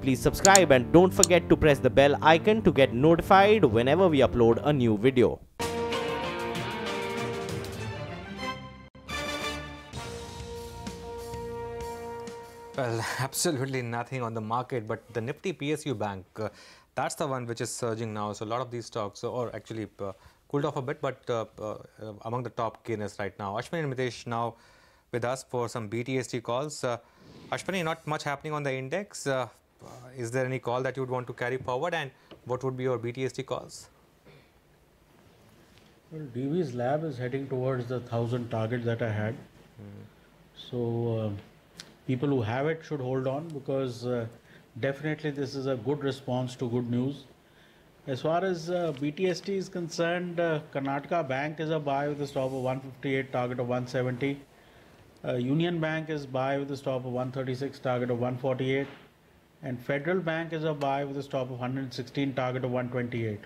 please subscribe and don't forget to press the bell icon to get notified whenever we upload a new video. Well, absolutely nothing on the market, but the Nifty PSU Bank, that's the one which is surging now. So a lot of these stocks, or actually cooled off a bit, but among the top gainers right now. Ashwani and Mitesh now with us for some BTST calls. Ashwani, not much happening on the index. Is there any call that you would want to carry forward, and what would be your BTST calls? Well, DV's lab is heading towards the 1,000 target that I had. So people who have it should hold on, because definitely this is a good response to good news. As far as BTST is concerned, Karnataka Bank is a buy with a stop of 158, target of 170. Union Bank is buy with a stop of 136, target of 148. And Federal Bank is a buy with a stop of 116, target of 128.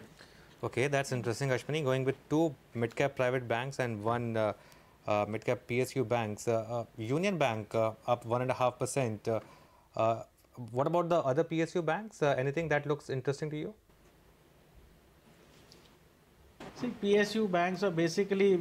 Okay, that's interesting, Ashwani. Going with two mid-cap private banks and one mid-cap PSU banks. Union Bank up 1.5%. What about the other PSU banks? Anything that looks interesting to you? See, PSU banks are basically,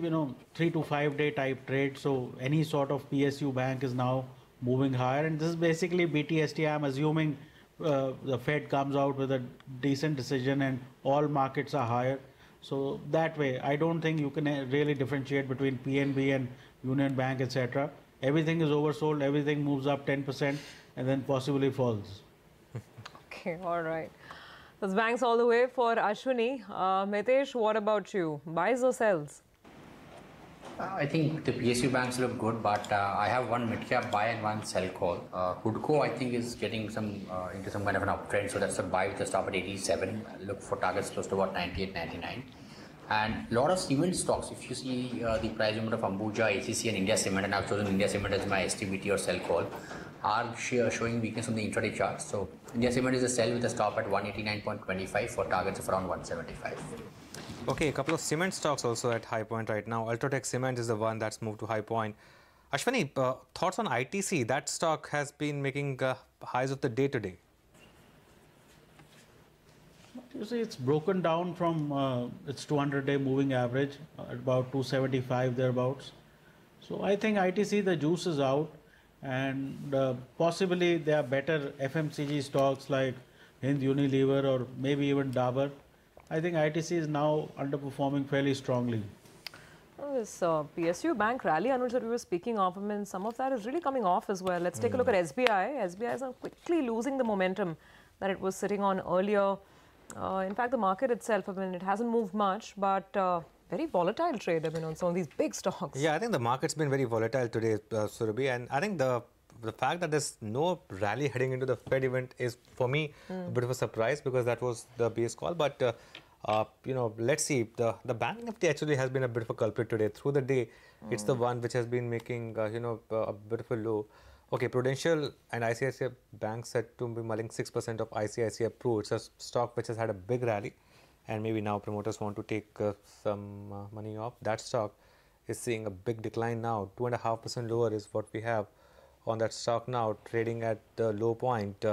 3 to 5 day type trade. So any sort of PSU bank is now moving higher. And this is basically BTST. I'm assuming the Fed comes out with a decent decision and all markets are higher. So that way, I don't think you can really differentiate between PNB and Union Bank, etc. Everything is oversold, everything moves up 10% and then possibly falls. Okay, all right. That's banks all the way for Ashwani. Mitesh, what about you? Buys or sells? I think the PSU banks look good, but I have one mid-cap buy and one sell call. Hudco, I think, is getting some into some kind of an uptrend, so that's a buy with a stop at 87. Look for targets close to about 98, 99. And a lot of cement stocks, if you see the price movement of Ambuja, ACC and India Cement, and I've chosen India Cement as my STBT or sell call, are showing weakness on the intraday chart. So India Cement is a sell with a stop at 189.25 for targets of around 175. Okay, a couple of cement stocks also at high point right now. Ultratech Cement is the one that's moved to high point. Ashwani, thoughts on ITC? That stock has been making highs of the day today. You see, it's broken down from its 200-day moving average at about 275 thereabouts. So I think ITC, the juice is out, and possibly there are better FMCG stocks like Hind Unilever or maybe even Dabur. I think ITC is now underperforming fairly strongly. This PSU bank rally, Anuj, that we were speaking of, I mean, some of that is really coming off as well. Let's take a look at SBI. SBI is now quickly losing the momentum that it was sitting on earlier. In fact, the market itself, I mean, it hasn't moved much, but very volatile trade, I mean, on some of these big stocks. Yeah, I think the market's been very volatile today, Surabhi, and I think the fact that there's no rally heading into the Fed event is, for me, a bit of a surprise, because that was the base call. But let's see. The Bank Nifty actually has been a bit of a culprit today. Through the day, it's the one which has been making a bit of a low. Okay, Prudential and ICICI Bank set to be mulling 6% of ICICI Pru. It's a stock which has had a big rally, and maybe now promoters want to take some money off. That stock is seeing a big decline now. 2.5% lower is what we have on that stock now, trading at the low point.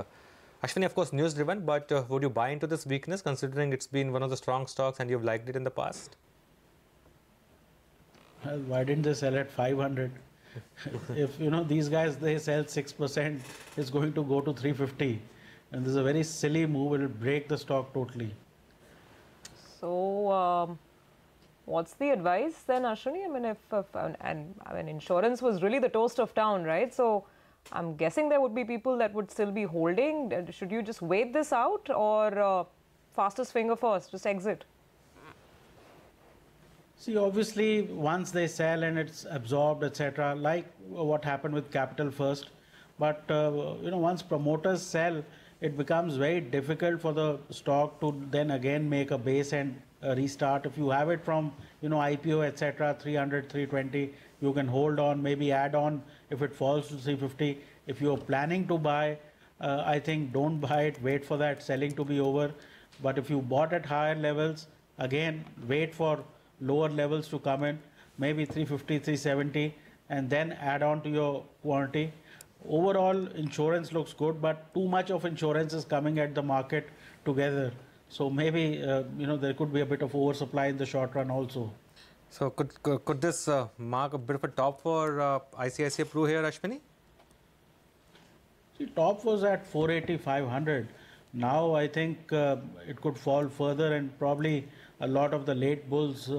Ashwani, of course, news driven, but would you buy into this weakness, considering it's been one of the strong stocks and you've liked it in the past? Well, why didn't they sell at 500? If these guys, they sell 6%, it's going to go to 350, and this is a very silly move. It will break the stock totally. So what's the advice then, Ashwani? I mean, insurance was really the toast of town, right? So I'm guessing there would be people that would still be holding. Should you just wait this out, or fastest finger first, just exit? See, obviously, once they sell and it's absorbed, etc., like what happened with Capital First. But, once promoters sell, it becomes very difficult for the stock to then again make a base and restart. If you have it from, IPO, etc., 300, 320, you can hold on, maybe add on if it falls to 350. If you're planning to buy, I think don't buy it, wait for that selling to be over. But if you bought at higher levels, again, wait for lower levels to come in, maybe 350, 370, and then add on to your quantity. overall insurance looks good, but too much of insurance is coming at the market together. So maybe there could be a bit of oversupply in the short run also. So could this mark a bit of a top for ICICI Pru here, Ashwani? See, top was at 480, 500. Now I think it could fall further, and probably a lot of the late bulls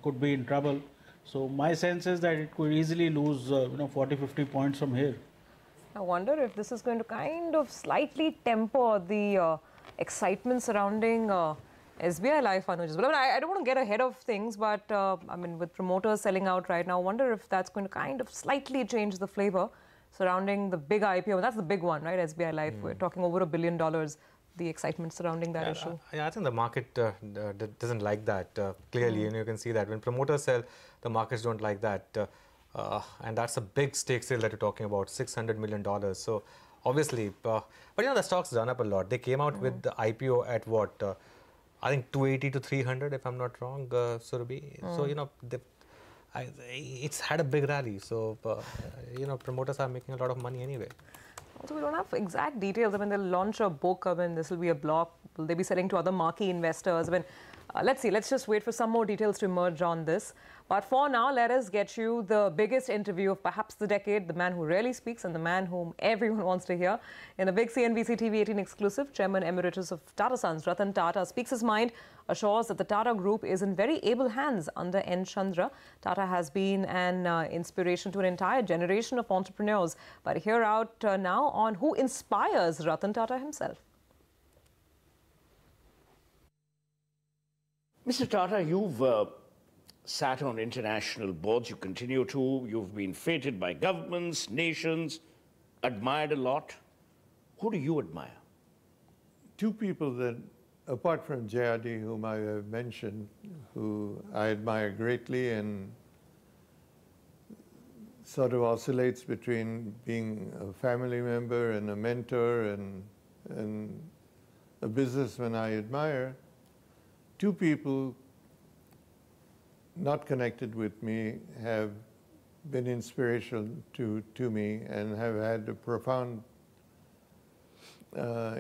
could be in trouble. So my sense is that it could easily lose 40, 50 points from here. I wonder if this is going to kind of slightly temper the excitement surrounding SBI Life, Anuj. But I don't want to get ahead of things, but I mean, with promoters selling out right now, I wonder if that's going to kind of slightly change the flavor surrounding the big IPO. That's the big one, right? SBI Life. We're talking over $1 billion. The excitement surrounding that issue. I think the market doesn't like that. Clearly, you can see that when promoters sell, the markets don't like that. And that's a big stake sale that you're talking about, $600 million. So obviously, but the stock's run up a lot. They came out with the IPO at what? I think 280 to 300, if I'm not wrong, Surabhi. So, it's had a big rally. So, promoters are making a lot of money anyway. Also, we don't have exact details. I mean, they'll launch a book. I mean, this will be a blog. Will they be selling to other marquee investors? I mean, let's see. Let's just wait for some more details to emerge on this. But for now, let us get you the biggest interview of perhaps the decade, the man who rarely speaks and the man whom everyone wants to hear. In a big CNBC TV18 exclusive, Chairman Emeritus of Tata Sons, Ratan Tata, speaks his mind, assures that the Tata Group is in very able hands under N. Chandra. Tata has been an inspiration to an entire generation of entrepreneurs. But hear out now on who inspires Ratan Tata himself. Mr. Tata, you've sat on international boards. You continue to. You've been feted by governments, nations, admired a lot. Who do you admire? Two people that, apart from JRD, whom I have mentioned, who I admire greatly and sort of oscillates between being a family member and a mentor and a businessman I admire. Two people not connected with me have been inspirational to me and have had a profound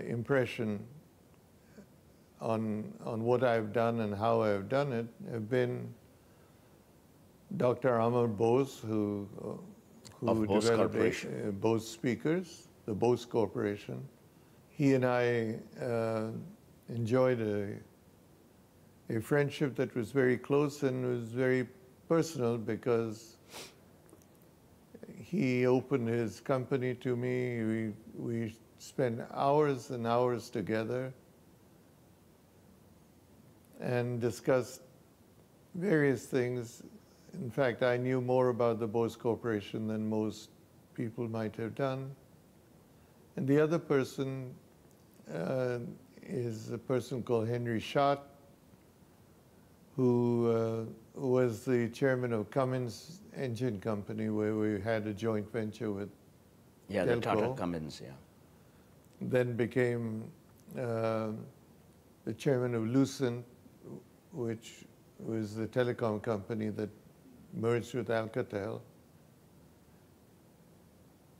impression on what I've done and how I've done it, have been Dr. Amar Bose, who developed Bose Speakers, the Bose Corporation. He and I enjoyed a friendship that was very close and was very personal because he opened his company to me. We spent hours and hours together and discussed various things. In fact, I knew more about the Bose Corporation than most people might have done. And the other person is a person called Henry Schott, who was the chairman of Cummins Engine Company, where we had a joint venture with the Tata Cummins, Then became the chairman of Lucent, which was the telecom company that merged with Alcatel.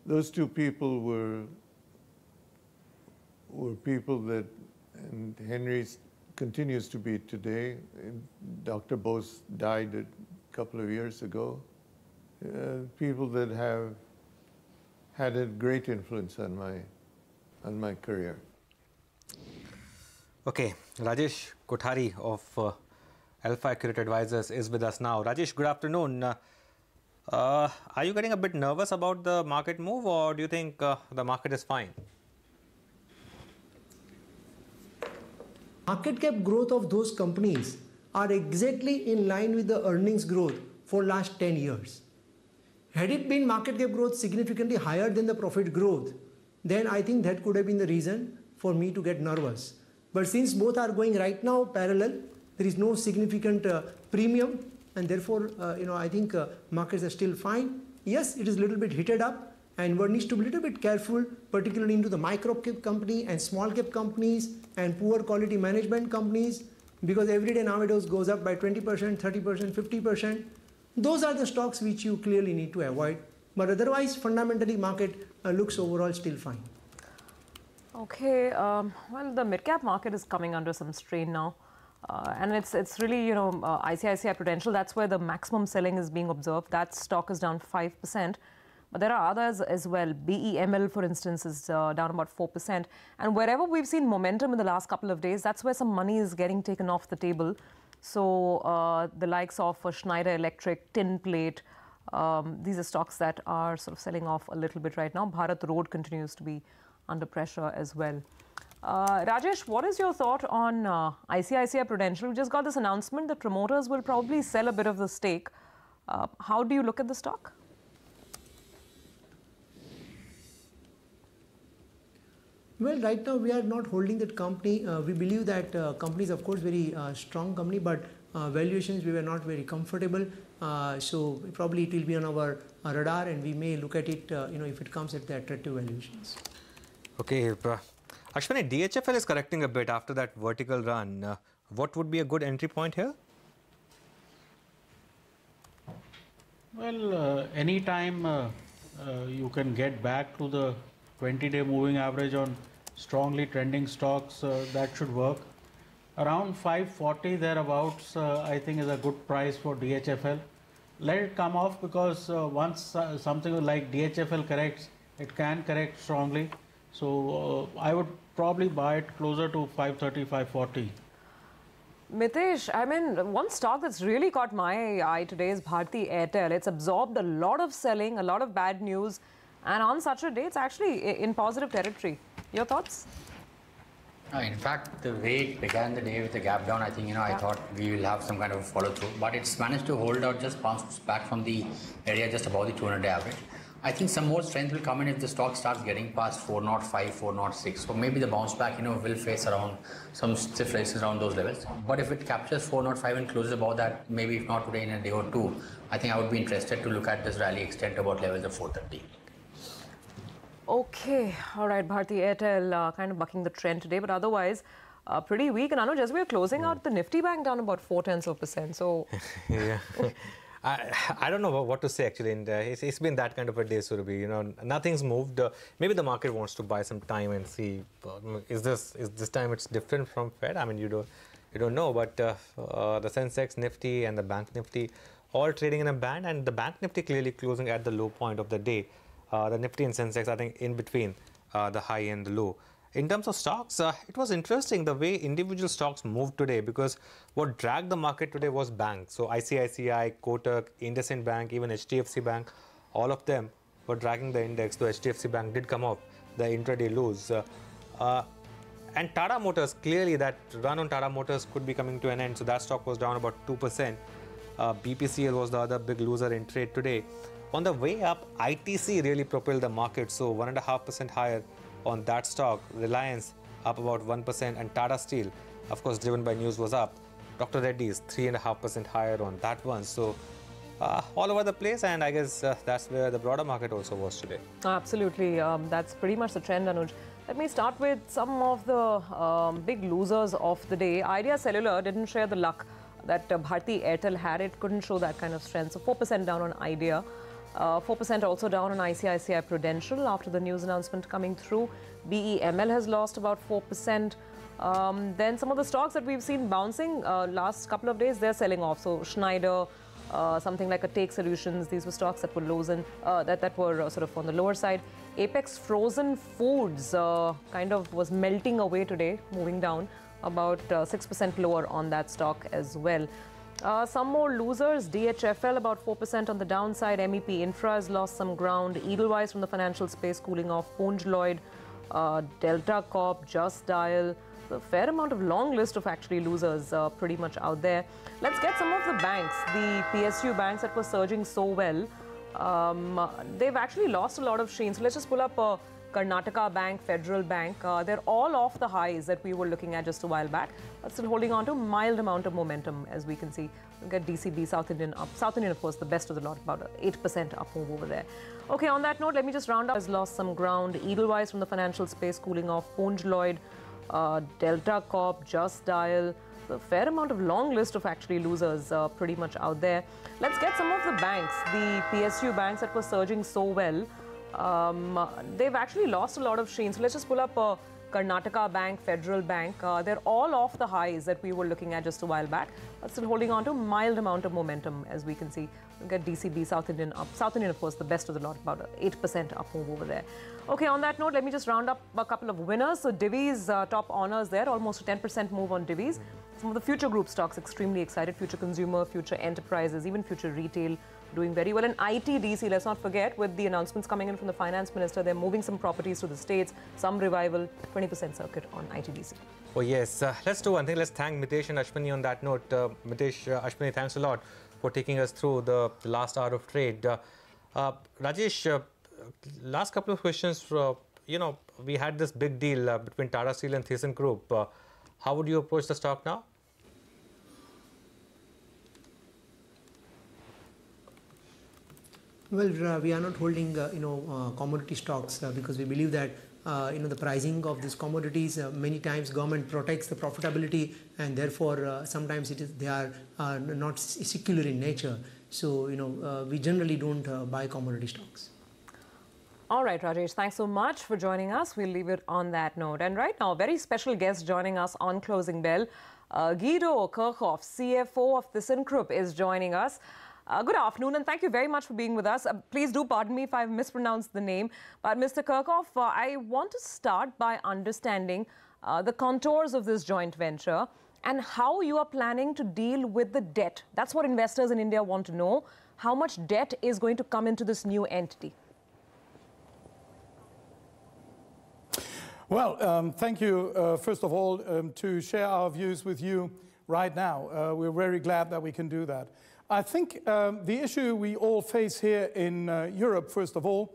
Those two people were people that, and Henry's continues to be today. Dr. Bose died a couple of years ago. People that have had a great influence on my career. Okay, Rajesh Kothari of Alpha Accurate Advisors is with us now. Rajesh, good afternoon. Are you getting a bit nervous about the market move, or do you think the market is fine? Market cap growth of those companies are exactly in line with the earnings growth for last 10 years. Had it been market cap growth significantly higher than the profit growth, then I think that could have been the reason for me to get nervous. But since both are going right now parallel, there is no significant premium, and therefore, I think markets are still fine. Yes, it is a little bit heated up, and one needs to be a little bit careful, particularly into the micro cap company and small cap companies and poor quality management companies, because every day nowadays goes up by 20%, 30%, 50%. Those are the stocks which you clearly need to avoid. But otherwise, fundamentally, market looks overall still fine. Okay, well, the mid-cap market is coming under some strain now. And it's really, you know, ICICI Prudential, that's where the maximum selling is being observed. That stock is down 5%. But there are others as well. BEML, for instance, is down about 4%. And wherever we've seen momentum in the last couple of days, that's where some money is getting taken off the table. So the likes of Schneider Electric, Tin Plate, these are stocks that are sort of selling off a little bit right now. Bharat Road continues to be under pressure as well. Rajesh, what is your thought on ICICI Prudential? We just got this announcement that promoters will probably sell a bit of the stake. How do you look at the stock? Well, right now we are not holding that company. We believe that company is of course very strong company, but valuations we were not very comfortable. So probably it will be on our radar, and we may look at it, if it comes at the attractive valuations. Okay, Ashwani, DHFL is correcting a bit after that vertical run. What would be a good entry point here? Well, anytime you can get back to the 20-day moving average on strongly trending stocks, that should work. Around 540 thereabouts, I think is a good price for DHFL. Let it come off, because once something like DHFL corrects, it can correct strongly. So I would probably buy it closer to 530, 540. Mitesh, I mean, one stock that's really caught my eye today is Bharti Airtel. It's absorbed a lot of selling, a lot of bad news, and on such a day, it's actually in positive territory. Your thoughts? In fact, the way it began the day with the gap down, I think, I thought we will have some kind of follow through, but it's managed to hold out, just bounced back from the area just above the 200-day average. I think some more strength will come in if the stock starts getting past 405, 406. So maybe the bounce back, will face around some stiff races around those levels. But if it captures 405 and closes above that, maybe if not today, in a day or two, I think I would be interested to look at this rally extend to about levels of 430. Okay, all right, Bharti Airtel kind of bucking the trend today, but otherwise pretty weak. And Anuj, as we are closing out, the Nifty Bank down about 0.4%. So yeah. I don't know what to say actually. And, it's been that kind of a day, Surabhi. Nothing's moved. Maybe the market wants to buy some time and see is this time it's different from Fed. I mean, you don't know. But the Sensex Nifty and the Bank Nifty all trading in a band, and the Bank Nifty clearly closing at the low point of the day. The Nifty and Sensex, I think, in between the high and the low. In terms of stocks, it was interesting the way individual stocks moved today, because what dragged the market today was banks. So ICICI, Kotak, IndusInd Bank, even HDFC Bank, all of them were dragging the index, though HDFC Bank did come off the intraday lows. And Tata Motors, clearly that run on Tata Motors could be coming to an end. So that stock was down about 2%. BPCL was the other big loser in trade today. On the way up, ITC really propelled the market, so 1.5% higher on that stock. Reliance up about 1%, and Tata Steel, of course, driven by news, was up. Dr. Reddy's 3.5% higher on that one. So all over the place, and I guess that's where the broader market also was today. absolutely, that's pretty much the trend, Anuj. Let me start with some of the big losers of the day. Idea Cellular didn't share the luck that Bharti Airtel had. It couldn't show that kind of strength. So 4% down on Idea. 4% also down on ICICI Prudential after the news announcement coming through. BEML has lost about 4%. Then some of the stocks that we've seen bouncing last couple of days, they're selling off. So Schneider, something like a Take Solutions, these were stocks that were that were sort of on the lower side. Apex Frozen Foods kind of was melting away today, moving down about 6% lower on that stock as well. Some more losers. DHFL about 4% on the downside. MEP Infra has lost some ground. Edelweiss from the financial space cooling off. Ponge Lloyd, Delta Corp, Just Dial. A fair amount of long list of actually losers pretty much out there. Let's get some of the banks, the PSU banks that were surging so well. They've actually lost a lot of sheen. So let's just pull up Karnataka Bank, Federal Bank. They're all off the highs that we were looking at just a while back, but still holding on to a mild amount of momentum, as we can see. Look at DCB, South Indian up. South Indian, of course, the best of the lot, about 8% up move over there. Okay, on that note, let me just round up. Has lost some ground. Edelweiss from the financial space cooling off. Ponge Lloyd, Delta Corp, Just Dial. A fair amount of long list of actually losers pretty much out there. Let's get some of the banks, the PSU banks that were surging so well. they've actually lost a lot of sheen. So let's just pull up Karnataka Bank, Federal Bank. They're all off the highs that we were looking at just a while back, but still holding on to a mild amount of momentum, as we can see. Look at DCB, South Indian up. South Indian, of course, the best of the lot, about 8% up move over there. Okay, on that note, let me just round up a couple of winners. So Divi's top honors there, almost a 10% move on Divi's. Some of the future group stocks extremely excited. Future Consumer, Future Enterprises, even Future Retail doing very well. And ITDC, let's not forget, with the announcements coming in from the finance minister, they're moving some properties to the states, some revival, 20% circuit on ITDC. Oh yes, let's do one thing. Let's thank Mitesh and Ashwani on that note. Mitesh, Ashwani, thanks a lot for taking us through the last hour of trade. Rajesh, last couple of questions. We had this big deal between Tata Steel and ThyssenKrupp. How would you approach the stock now? Well, we are not holding, commodity stocks because we believe that, the pricing of these commodities, many times government protects the profitability, and therefore sometimes they are not secular in nature. So, we generally don't buy commodity stocks. All right, Rajesh, thanks so much for joining us. We'll leave it on that note. And right now, a very special guest joining us on Closing Bell. Guido Kirchhoff, CFO of ThyssenKrupp, is joining us. Good afternoon, and thank you very much for being with us. Please do pardon me if I've mispronounced the name. But Mr. Kirchhoff, I want to start by understanding the contours of this joint venture and how you are planning to deal with the debt. That's what investors in India want to know. How much debt is going to come into this new entity? Well, thank you, first of all, to share our views with you right now. We're very glad that we can do that. I think the issue we all face here in Europe, first of all,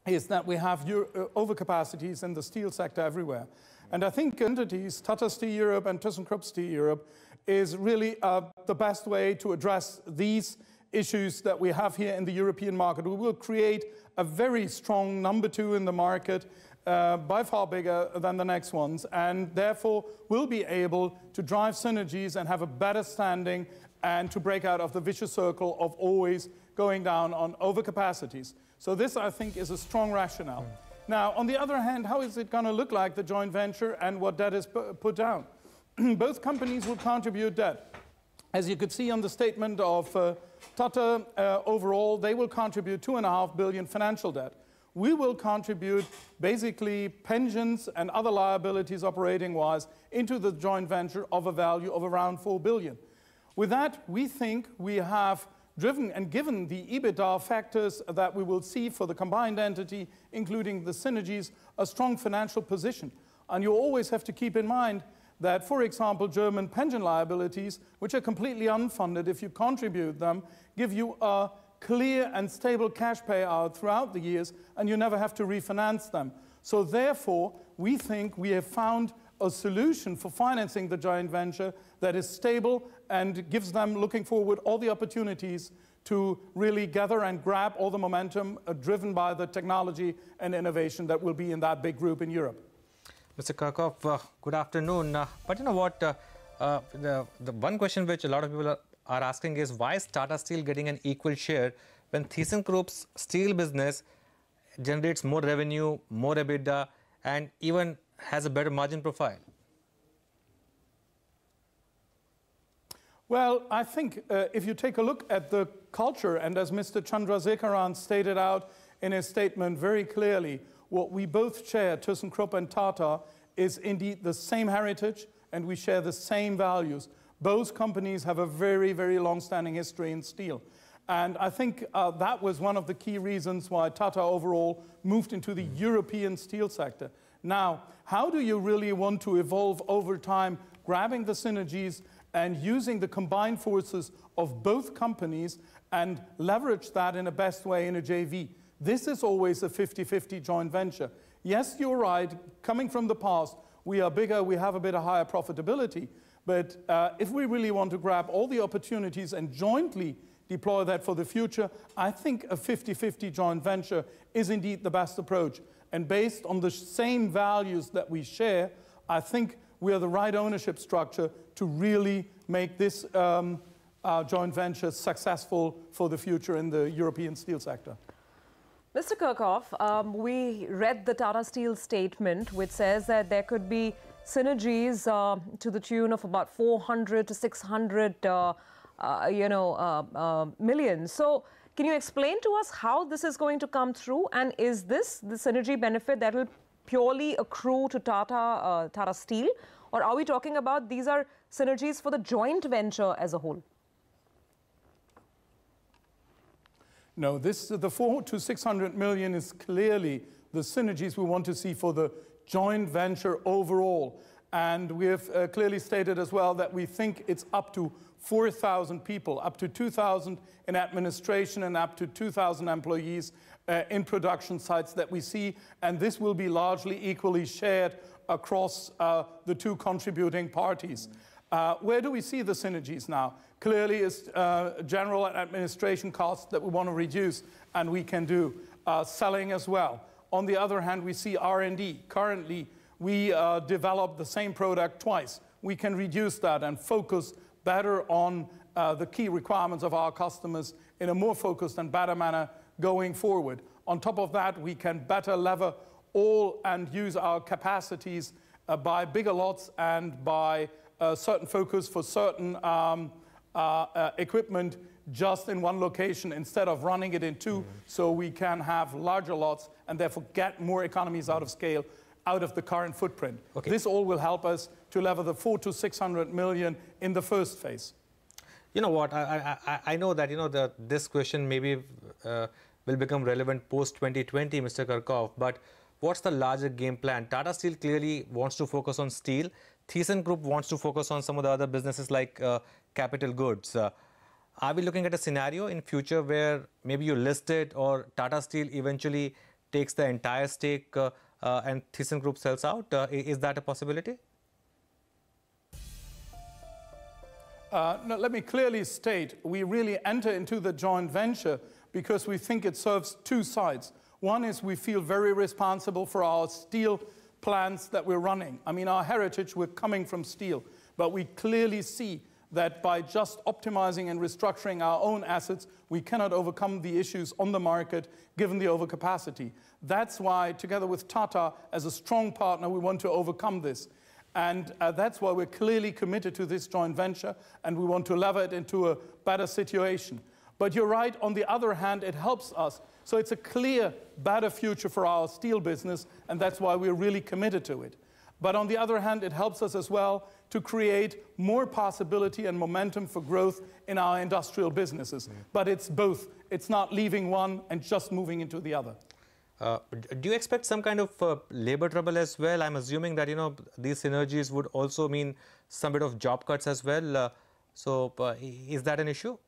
is that we have overcapacities in the steel sector everywhere. And I think entities, Tata Steel Europe and ThyssenKrupp Steel Europe, is really the best way to address these issues that we have here in the European market. We will create a very strong number 2 in the market, by far bigger than the next ones, and therefore will be able to drive synergies and have a better standing and to break out of the vicious circle of always going down on overcapacities. So this, I think, is a strong rationale. Now, on the other hand, how is it going to look like, the joint venture, and what debt is put down? Both companies will contribute debt. As you could see on the statement of Tata, overall, they will contribute 2.5 billion financial debt. We will contribute basically pensions and other liabilities operating-wise into the joint venture of a value of around 4 billion. With that, we think we have driven and given the EBITDA factors that we will see for the combined entity, including the synergies, a strong financial position. And you always have to keep in mind that, for example, German pension liabilities, which are completely unfunded, if you contribute them, give you a clear and stable cash payout throughout the years, and you never have to refinance them. So therefore, we think we have found a solution for financing the joint venture that is stable and gives them, looking forward, all the opportunities to really gather and grab all the momentum driven by the technology and innovation that will be in that big group in Europe. Mr. Kirchhoff, good afternoon. But you know what, the one question which a lot of people are asking is, why is Tata Steel getting an equal share when ThyssenKrupp's steel business generates more revenue, more EBITDA, and even has a better margin profile? Well, I think if you take a look at the culture, and as Mr. Chandrasekaran stated out in his statement very clearly, what we both share, ThyssenKrupp and Tata, is indeed the same heritage, and we share the same values. Both companies have a very, very long-standing history in steel. And I think that was one of the key reasons why Tata overall moved into the European steel sector. Now, how do you really want to evolve over time, grabbing the synergies and using the combined forces of both companies and leverage that in a best way in a JV? This is always a 50-50 joint venture. Yes, you're right, coming from the past, we are bigger, we have a bit of higher profitability, but if we really want to grab all the opportunities and jointly deploy that for the future, I think a 50-50 joint venture is indeed the best approach. And based on the same values that we share, I think we are the right ownership structure to really make this joint venture successful for the future in the European steel sector. Mr. Kirchhoff, we read the Tata Steel statement, which says that there could be synergies to the tune of about 400 to 600, million. So, can you explain to us how this is going to come through, and is this the synergy benefit that will purely accrue to Tata Steel, or are we talking about these are synergies for the joint venture as a whole? No, the 400 to 600 million is clearly the synergies we want to see for the joint venture overall. And we have clearly stated as well that we think it's up to 4,000 people, up to 2,000 in administration and up to 2,000 employees in production sites that we see. And this will be largely equally shared across the two contributing parties. Where do we see the synergies now? Clearly, it's general and administration costs that we want to reduce, and we can do selling as well. On the other hand, we see R&D. Currently, we develop the same product twice. We can reduce that and focus better on the key requirements of our customers in a more focused and better manner going forward. On top of that, we can better lever all and use our capacities by bigger lots and by certain focus for certain equipment just in one location instead of running it in two, so we can have larger lots and therefore get more economies out of scale out of the current footprint. Okay. This all will help us to lever the 400 to 600 million in the first phase. You know what, I know that this question maybe will become relevant post 2020, Mr. Kirchhoff, but what's the larger game plan? Tata Steel clearly wants to focus on steel. ThyssenKrupp wants to focus on some of the other businesses like capital goods. Are we looking at a scenario in future where maybe you list it or Tata Steel eventually takes the entire stake and ThyssenKrupp sells out? Is that a possibility? No, let me clearly state, we really enter into the joint venture because we think it serves two sides. One is we feel very responsible for our steel plants that we're running. I mean, our heritage, we're coming from steel, but we clearly see that by just optimizing and restructuring our own assets, we cannot overcome the issues on the market given the overcapacity. That's why, together with Tata, as a strong partner, we want to overcome this. And that's why we're clearly committed to this joint venture, and we want to lever it into a better situation. But you're right, on the other hand, it helps us. So it's a clear, better future for our steel business, and that's why we're really committed to it. But on the other hand, it helps us as well to create more possibility and momentum for growth in our industrial businesses. But it's both. It's not leaving one and just moving into the other. Do you expect some kind of labor trouble as well? I'm assuming that, these synergies would also mean some bit of job cuts as well. So is that an issue?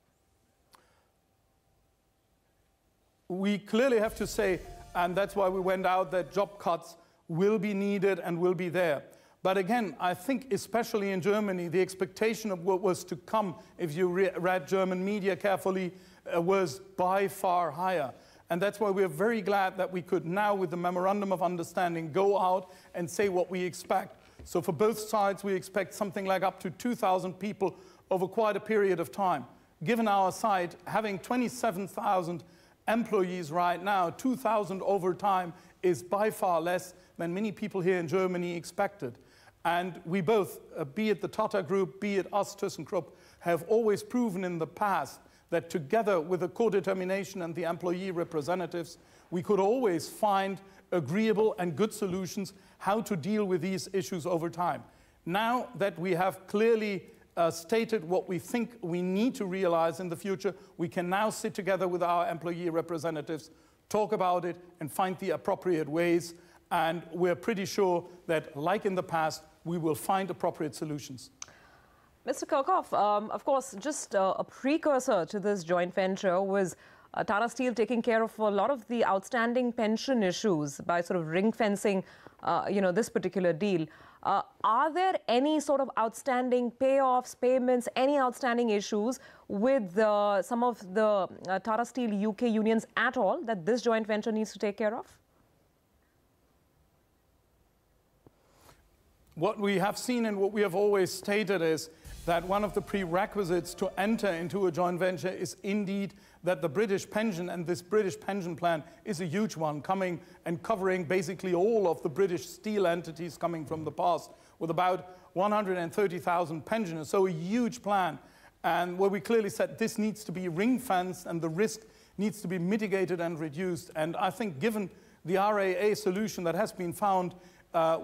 We clearly have to say, and that's why we went out, that job cuts will be needed and will be there. But again, I think especially in Germany, the expectation of what was to come, if you read German media carefully, was by far higher. And that's why we're very glad that we could now, with the Memorandum of Understanding, go out and say what we expect. So for both sides, we expect something like up to 2,000 people over quite a period of time. Given our side, having 27,000 employees right now, 2,000 over time is by far less than many people here in Germany expected. And we both, be it the Tata Group, be it us, ThyssenKrupp, have always proven in the past that together with the co-determination and the employee representatives, we could always find agreeable and good solutions how to deal with these issues over time. Now that we have clearly stated what we think we need to realize in the future, we can now sit together with our employee representatives, talk about it, and find the appropriate ways. And we're pretty sure that, like in the past, we will find appropriate solutions. Mr. Kirchhoff, of course, just a precursor to this joint venture was Tata Steel taking care of a lot of the outstanding pension issues by sort of ring-fencing, this particular deal. Are there any sort of outstanding payoffs, payments, any outstanding issues with some of the Tata Steel UK unions at all that this joint venture needs to take care of? What we have seen and what we have always stated is that one of the prerequisites to enter into a joint venture is indeed that the British pension and this British pension plan is a huge one, coming and covering basically all of the British steel entities coming from the past, with about 130,000 pensioners, so a huge plan. And where we clearly said this needs to be ring-fenced and the risk needs to be mitigated and reduced. And I think given the RAA solution that has been found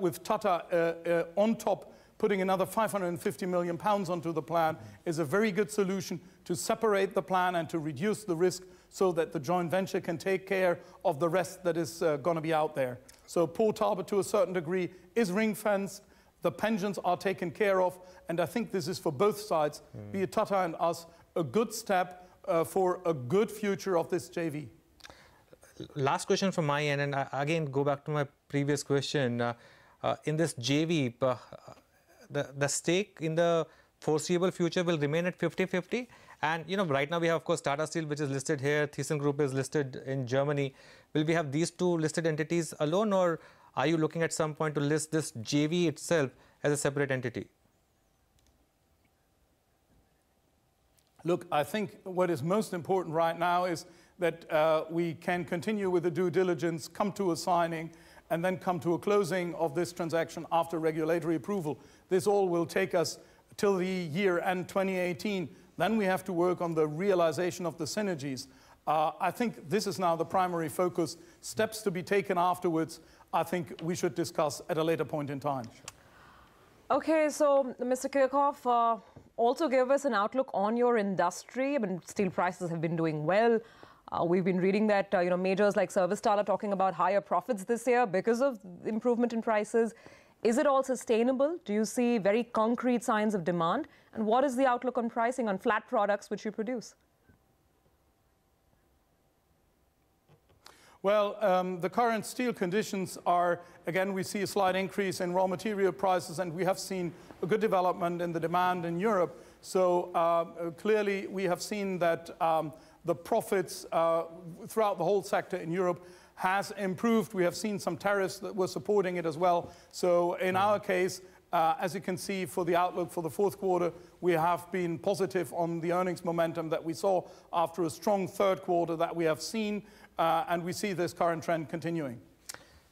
with Tata on top, putting another £550 million onto the plan is a very good solution to separate the plan and to reduce the risk so that the joint venture can take care of the rest that is going to be out there. So Port Talbot, to a certain degree, is ring-fenced. The pensions are taken care of. And I think this is for both sides, be it Tata and us, a good step for a good future of this JV. Last question from my end, and I again go back to my previous question. In this JV, the stake in the foreseeable future will remain at 50-50. And, you know, right now we have, of course, Tata Steel, which is listed here. ThyssenKrupp is listed in Germany. Will we have these two listed entities alone, or are you looking at some point to list this JV itself as a separate entity? Look, I think what is most important right now is that we can continue with the due diligence, come to a signing, and then come to a closing of this transaction after regulatory approval. This all will take us till the year end 2018. Then we have to work on the realization of the synergies. I think this is now the primary focus. Steps to be taken afterwards, I think we should discuss at a later point in time. Okay, so Mr. Kirchhoff, also give us an outlook on your industry. I mean, steel prices have been doing well. We've been reading that majors like Servicetal are talking about higher profits this year because of improvement in prices. Is it all sustainable? Do you see very concrete signs of demand? And what is the outlook on pricing on flat products which you produce? Well, the current steel conditions are, again, we see a slight increase in raw material prices, and we have seen a good development in the demand in Europe. So clearly we have seen that the profits throughout the whole sector in Europe has improved. We have seen some tariffs that were supporting it as well. So in our case, as you can see for the outlook for the fourth quarter, we have been positive on the earnings momentum that we saw after a strong third quarter that we have seen, and we see this current trend continuing.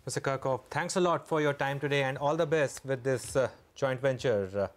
Mr. Kirchhoff, thanks a lot for your time today and all the best with this joint venture.